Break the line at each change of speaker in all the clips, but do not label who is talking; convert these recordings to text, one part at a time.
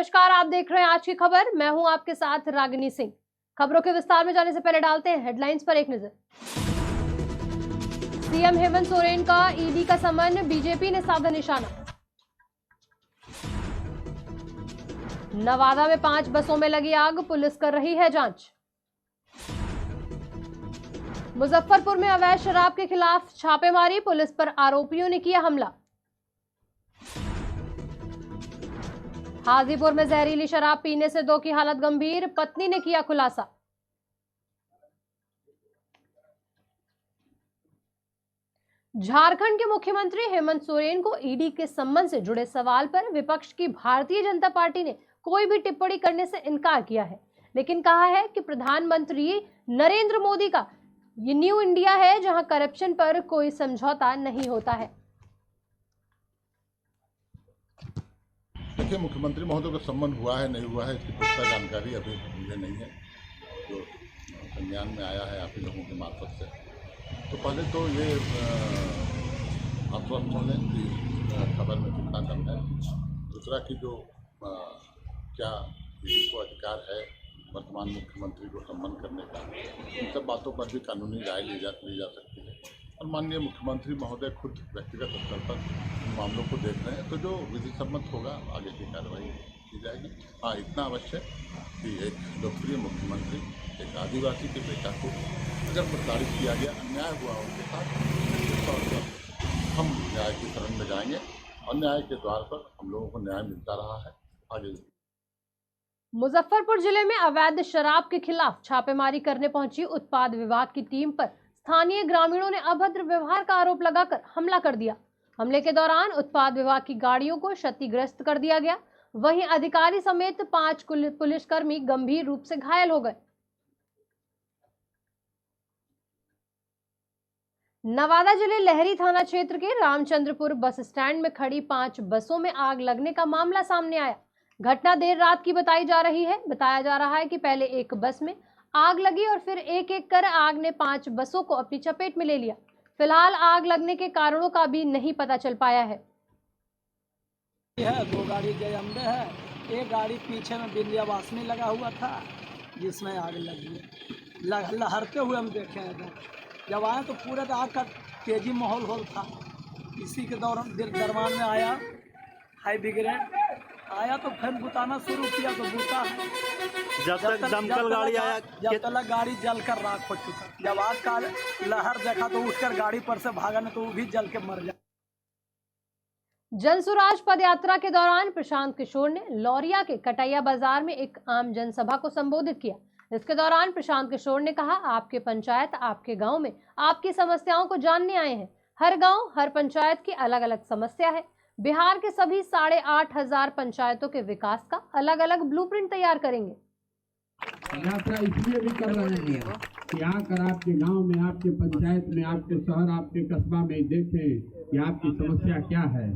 नमस्कार, आप देख रहे हैं आज की खबर। मैं हूं आपके साथ रागिनी सिंह। खबरों के विस्तार में जाने से पहले डालते हैं हेडलाइंस पर एक नजर। सीएम हेमंत सोरेन का ईडी का समन, बीजेपी ने साधा निशाना। नवादा में 5 बसों में लगी आग, पुलिस कर रही है जांच। मुजफ्फरपुर में अवैध शराब के खिलाफ छापेमारी, पुलिस पर आरोपियों ने किया हमला। हाजीपुर में जहरीली शराब पीने से 2 की हालत गंभीर, पत्नी ने किया खुलासा। झारखंड के मुख्यमंत्री हेमंत सोरेन को ईडी के सम्मन से जुड़े सवाल पर विपक्ष की भारतीय जनता पार्टी ने कोई भी टिप्पणी करने से इनकार किया है, लेकिन कहा है कि प्रधानमंत्री नरेंद्र मोदी का ये न्यू इंडिया है जहां करप्शन पर कोई समझौता नहीं होता है।
देखिए, मुख्यमंत्री महोदय का सम्मन हुआ है नहीं हुआ है इसकी पुख्ता जानकारी अभी मुझे नहीं है, जो संज्ञान में आया है आप ही लोगों के मार्फत से। तो पहले तो ये आश्वस्त हो लें कि खबर में कितना दम है। दूसरा कि जो क्या ईडी को अधिकार है वर्तमान मुख्यमंत्री को सम्मान करने का, इन सब बातों पर भी कानूनी राय ली जा सकती है। और माननीय मुख्यमंत्री महोदय खुद व्यक्तिगत स्तर पर इन मामलों को देख रहे हैं, तो जो विधि सम्मत होगा आगे की कार्रवाई की जाएगी। हाँ, इतना अवश्य कि एक लोकप्रिय मुख्यमंत्री, एक आदिवासी के बेटा को अगर प्रताड़ित किया गया, अन्याय हुआ उनके साथ, निश्चित तौर पर हम न्याय की शरण में जाएंगे और न्याय के द्वार पर हम लोगों को न्याय मिलता रहा है आगे।
मुजफ्फरपुर जिले में अवैध शराब के खिलाफ छापेमारी करने पहुंची उत्पाद विभाग की टीम पर स्थानीय ग्रामीणों ने अभद्र व्यवहार का आरोप लगाकर हमला कर दिया। हमले के दौरान उत्पाद विभाग की गाड़ियों को क्षतिग्रस्त कर दिया गया। वहीं अधिकारी समेत 5 पुलिसकर्मी गंभीर रूप से घायल हो गए। नवादा जिले लहरी थाना क्षेत्र के रामचंद्रपुर बस स्टैंड में खड़ी 5 बसों में आग लगने का मामला सामने आया। घटना देर रात की बताया जा रहा है कि पहले एक बस में आग लगी और फिर एक एक कर आग ने 5 बसों को अपनी चपेट में ले लिया। फिलहाल आग लगने के कारणों का भी नहीं पता चल पाया है।
2 गाड़ी जय अम्बे है, एक गाड़ी पीछे में विंध्यावासिनी लगा हुआ था जिसमें आग लगी। लहरते हुए हम देखे हैं, जब आए तो पूरे आग का तेजी माहौल था। इसी के दरम्यान में आया हाई ब्रिगेड आया तो फिर बुताना शुरू किया तो बुता जब तक दमकल गाड़ी आया, जब तक गाड़ी जलकर राख हो चुका। जब आग का लहर देखा तो उठकर गाड़ी पर से भागा, नहीं तो वो भी जल के मर जाए।
जनसुराज पद यात्रा के दौरान प्रशांत किशोर ने लौरिया के कटैया बाजार में एक आम जनसभा को संबोधित किया। इसके दौरान प्रशांत किशोर ने कहा, आपके पंचायत आपके गांव में आपकी समस्याओं को जानने आए हैं। हर गांव हर पंचायत की अलग अलग समस्या है। बिहार के सभी 8,500 पंचायतों के विकास का अलग अलग ब्लूप्रिंट तैयार करेंगे।
यात्रा इसलिए भी कर रहे हैं कि आकर आपके गांव में, आपके पंचायत में, आपके शहर, आपके कस्बा में देखें कि आपकी समस्या क्या है।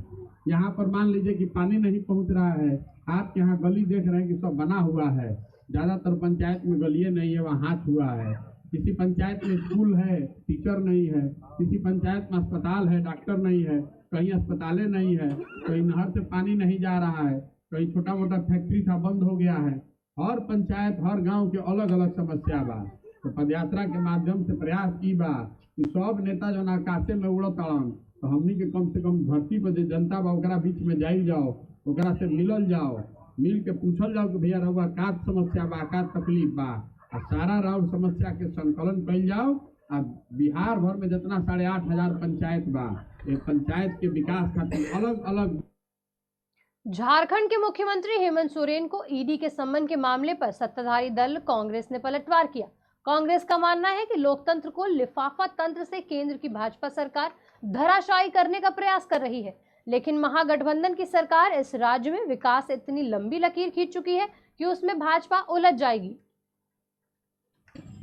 यहाँ पर मान लीजिए कि पानी नहीं पहुँच रहा है, आपके यहाँ गली देख रहे हैं कि सब बना हुआ है। ज़्यादातर पंचायत में गलिए नहीं है, वहाँ हाथ हुआ है। किसी पंचायत में स्कूल है, टीचर नहीं है। किसी पंचायत में अस्पताल है, डॉक्टर नहीं है। कहीं अस्पतालें नहीं है, कहीं नहर से पानी नहीं जा रहा है, कहीं छोटा मोटा फैक्ट्री था बंद हो गया है। हर पंचायत हर गांव के अलग अलग समस्या बा। तो पदयात्रा के माध्यम से प्रयास की बा कि सब नेता जो आकाशे में उड़त अड़न, तो हमनी के कम से कम धरती पर जो जनता बा ओकरा बीच में जाइल जाओ, ओकरा से मिलल जाओ, मिल के पूछल जाओ कि भैया रहुआ का समस्या बा, का तकलीफ बा, और सारा राउर समस्या के संकलन कइल जाओ। अब बिहार भर में जितना 8,500 पंचायत बा, ये पंचायत के विकास खातिर अलग अलग।
झारखंड के मुख्यमंत्री हेमंत सोरेन को ईडी के सम्मन के मामले पर सत्ताधारी दल कांग्रेस ने पलटवार किया। कांग्रेस का मानना है कि लोकतंत्र को लिफाफा तंत्र से केंद्र की भाजपा सरकार धराशायी करने का प्रयास कर रही है, लेकिन महागठबंधन की सरकार इस राज्य में विकास इतनी लंबी लकीर खींच चुकी है कि उसमें भाजपा उलझ जाएगी।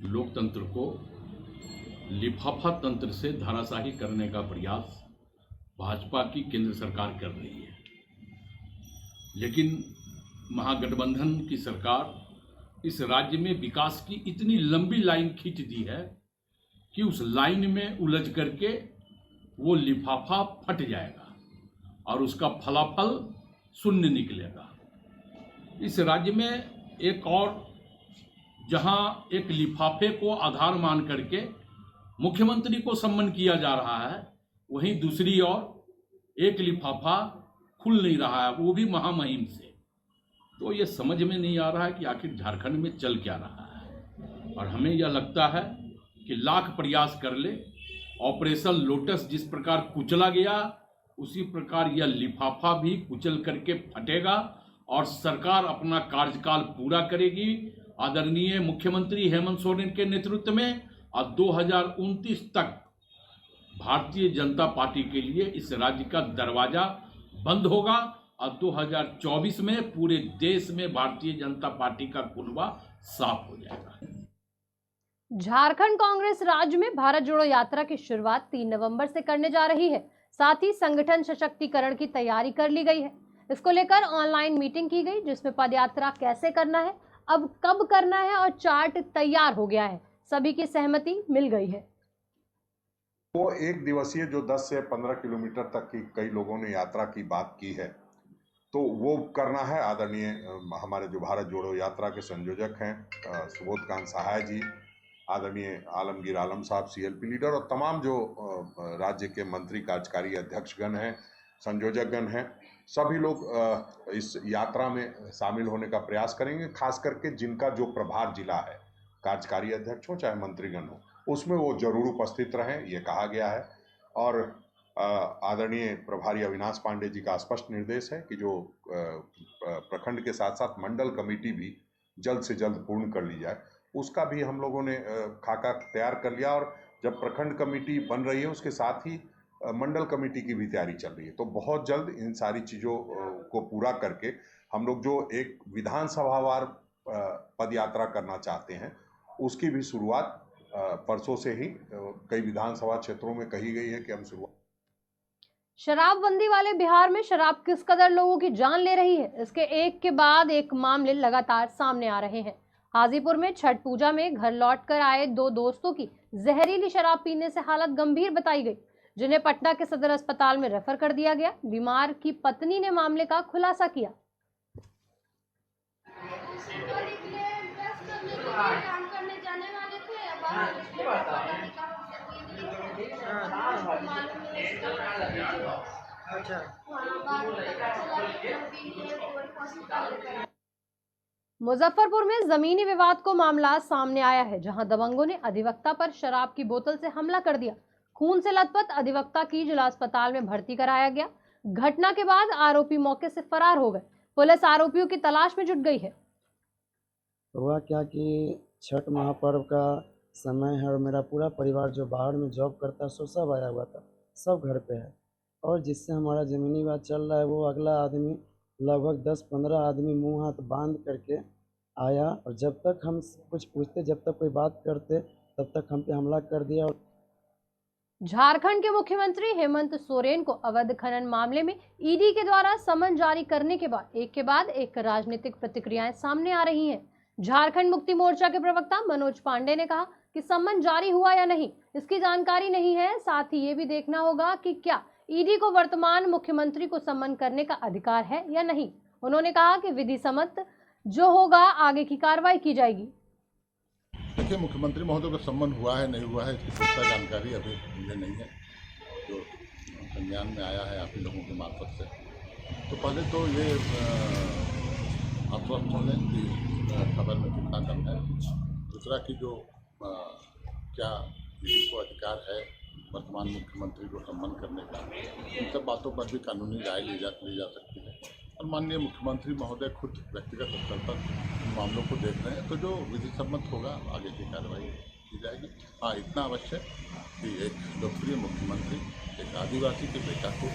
लोकतंत्र को लिफाफा तंत्र से धराशायी करने का प्रयास भाजपा की केंद्र सरकार कर रही है, लेकिन महागठबंधन की सरकार इस राज्य में विकास की इतनी लंबी लाइन खींच दी है कि उस लाइन में उलझ करके वो लिफाफा फट जाएगा और उसका फलाफल शून्य निकलेगा। इस राज्य में एक और जहां एक लिफाफे को आधार मान करके मुख्यमंत्री को सम्मान किया जा रहा है, वहीं दूसरी ओर एक लिफाफा खुल नहीं रहा है, वो भी महामहिम से। तो ये समझ में नहीं आ रहा है कि आखिर झारखंड में चल क्या रहा है। और हमें यह लगता है कि लाख प्रयास कर ले, ऑपरेशन लोटस जिस प्रकार कुचला गया, उसी प्रकार यह लिफाफा भी कुचल करके फटेगा और सरकार अपना कार्यकाल पूरा करेगी आदरणीय मुख्यमंत्री हेमंत सोरेन के नेतृत्व में। और 2029 तक भारतीय जनता पार्टी के लिए इस राज्य का दरवाजा बंद होगा और 2024 में पूरे देश में भारतीय जनता पार्टी का कुनबा साफ हो जाएगा।
झारखंड कांग्रेस राज्य में भारत जोड़ो यात्रा की शुरुआत 3 नवंबर से करने जा रही है। साथ ही संगठन सशक्तिकरण की तैयारी कर ली गई है। इसको लेकर ऑनलाइन मीटिंग की गई, जिसमें पदयात्रा कैसे करना है, अब कब करना है और चार्ट तैयार हो गया है। सभी की सहमति मिल गई है।
वो एक दिवसीय जो 10 से 15 किलोमीटर तक की कई लोगों ने यात्रा की बात की है, तो वो करना है। आदरणीय हमारे जो भारत जोड़ो यात्रा के संयोजक हैं सुबोधकांत सहाय जी, आदरणीय आलमगीर आलम साहब सीएलपी लीडर, और तमाम जो राज्य के मंत्री कार्यकारी अध्यक्षगण हैं, संयोजकगण हैं, सभी लोग इस यात्रा में शामिल होने का प्रयास करेंगे। खास करके जिनका जो प्रभार जिला है, कार्यकारी अध्यक्ष हो चाहे मंत्रीगण हो, उसमें वो जरूर उपस्थित रहें, ये कहा गया है। और आदरणीय प्रभारी अविनाश पांडे जी का स्पष्ट निर्देश है कि जो प्रखंड के साथ साथ मंडल कमेटी भी जल्द से जल्द पूर्ण कर ली जाए, उसका भी हम लोगों ने खाका तैयार कर लिया। और जब प्रखंड कमेटी बन रही है, उसके साथ ही मंडल कमेटी की भी तैयारी चल रही है। तो बहुत जल्द इन सारी चीज़ों को पूरा करके हम लोग जो एक विधानसभावार पद यात्रा करना चाहते हैं, उसकी भी शुरुआत परसों से ही कई विधानसभा क्षेत्रों में कही गई है कि हम शुरुआत।
शराबबंदी वाले बिहार में शराब किस कदर लोगों की जान ले रही है, इसके एक के बाद एक मामले लगातार सामने आ रहे हैं। हाजीपुर में छठ पूजा में घर लौटकर आए 2 दोस्तों की जहरीली शराब पीने से हालत गंभीर बताई गई, जिन्हें पटना के सदर अस्पताल में रेफर कर दिया गया। बीमार की पत्नी ने मामले का खुलासा किया। मुजफ्फरपुर में जमीनी विवाद को मामला सामने आया है, जहां दबंगों ने अधिवक्ता पर शराब की बोतल से हमला कर दिया। खून से लथपथ अधिवक्ता की जिला अस्पताल में भर्ती कराया गया। घटना के बाद आरोपी मौके से फरार हो गए। पुलिस आरोपियों की तलाश में जुट गई है।
हुआ क्या कि छठ महापर्व का समय है और मेरा पूरा परिवार जो बाहर में जॉब करता है, सो सब आया हुआ था, सब घर पे है। और जिससे हमारा ज़मीनी बात चल रहा है, वो अगला आदमी लगभग 10-15 आदमी मुंह हाथ बांध करके आया, और जब तक हम कुछ पूछते, जब तक कोई बात करते, तब तक हम पे हमला कर दिया।
झारखंड के मुख्यमंत्री हेमंत सोरेन को अवैध खनन मामले में ईडी के द्वारा समन जारी करने के बाद एक राजनीतिक प्रतिक्रियाएं सामने आ रही हैं। झारखंड मुक्ति मोर्चा के प्रवक्ता मनोज पांडे ने कहा कि सम्मन जारी हुआ या नहीं, इसकी जानकारी नहीं है। साथ ही ये भी देखना होगा कि क्या ईडी को वर्तमान मुख्यमंत्री को सम्मन करने का अधिकार है या नहीं। उन्होंने कहा कि विधि सम्मत जो होगा आगे की कार्रवाई की जाएगी।
देखिए, मुख्यमंत्री महोदय का सम्मन हुआ है नहीं हुआ है, इसकी पुख्ता जानकारी अभी मुझे नहीं है, जो संज्ञान में आया है आप ही लोगों के मार्फत से। तो पहले तो ये आश्वस्त हो लें कि खबर में कितना दम है। दूसरा कि जो क्या ईडी को अधिकार है वर्तमान मुख्यमंत्री को सम्मान करने का, इन सब बातों पर भी कानूनी राय ली जा सकती है। और माननीय मुख्यमंत्री महोदय खुद व्यक्तिगत स्तर पर इन मामलों को देख रहे हैं, तो जो विधि सम्मत होगा आगे की कार्रवाई की जाएगी। हाँ, इतना अवश्य कि एक लोकप्रिय मुख्यमंत्री, एक आदिवासी के बेटा को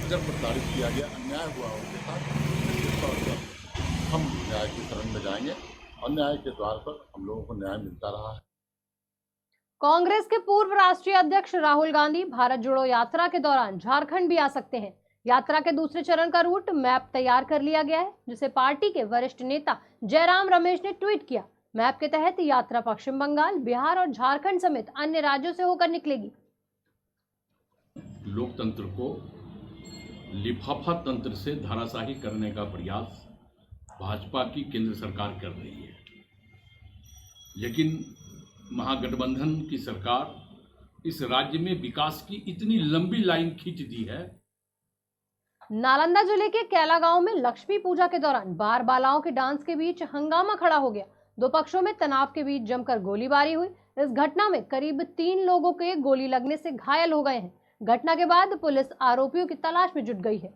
अगर प्रताड़ित किया गया, अन्याय हुआ उनके साथ, निश्चित तौर पर हम न्याय की शरण में जाएंगे और न्याय के द्वार पर हम लोगों को न्याय मिलता रहा है।
कांग्रेस के पूर्व राष्ट्रीय अध्यक्ष राहुल गांधी भारत जोड़ो यात्रा के दौरान झारखंड भी आ सकते हैं। यात्रा के दूसरे चरण का रूट मैप तैयार कर लिया गया है, जिसे पार्टी के वरिष्ठ नेता जयराम रमेश ने ट्वीट किया। मैप के तहत यात्रा पश्चिम बंगाल, बिहार और झारखंड समेत अन्य राज्यों से होकर निकलेगी।
लोकतंत्र को लिफाफा तंत्र से धराशाही करने का प्रयास भाजपा की केंद्र सरकार कर रही है। लेकिन महागठबंधन की सरकार इस राज्य में विकास की इतनी लंबी लाइन खींच दी है।
नालंदा जिले के कैला गांव में लक्ष्मी पूजा के दौरान बार बालाओं के डांस के बीच हंगामा खड़ा हो गया। दो पक्षों में तनाव के बीच जमकर गोलीबारी हुई। इस घटना में करीब 3 लोगों के गोली लगने से घायल हो गए हैं। घटना के बाद पुलिस आरोपियों की तलाश में जुट गई है।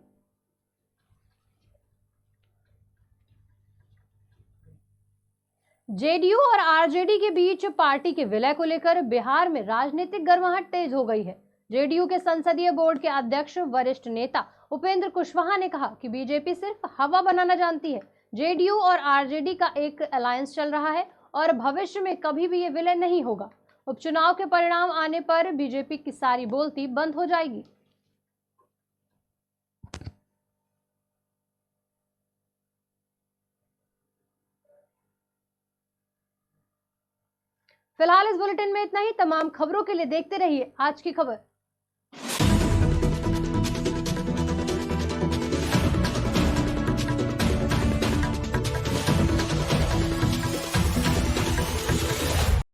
जेडीयू और आरजेडी के बीच पार्टी के विलय को लेकर बिहार में राजनीतिक गर्माहट तेज हो गई है। जेडीयू के संसदीय बोर्ड के अध्यक्ष वरिष्ठ नेता उपेंद्र कुशवाहा ने कहा कि बीजेपी सिर्फ हवा बनाना जानती है। जेडीयू और आरजेडी का एक अलायंस चल रहा है और भविष्य में कभी भी ये विलय नहीं होगा। उपचुनाव के परिणाम आने पर बीजेपी की सारी बोलती बंद हो जाएगी। फिलहाल इस बुलेटिन में इतना ही। तमाम खबरों के लिए देखते रहिए आज की खबर।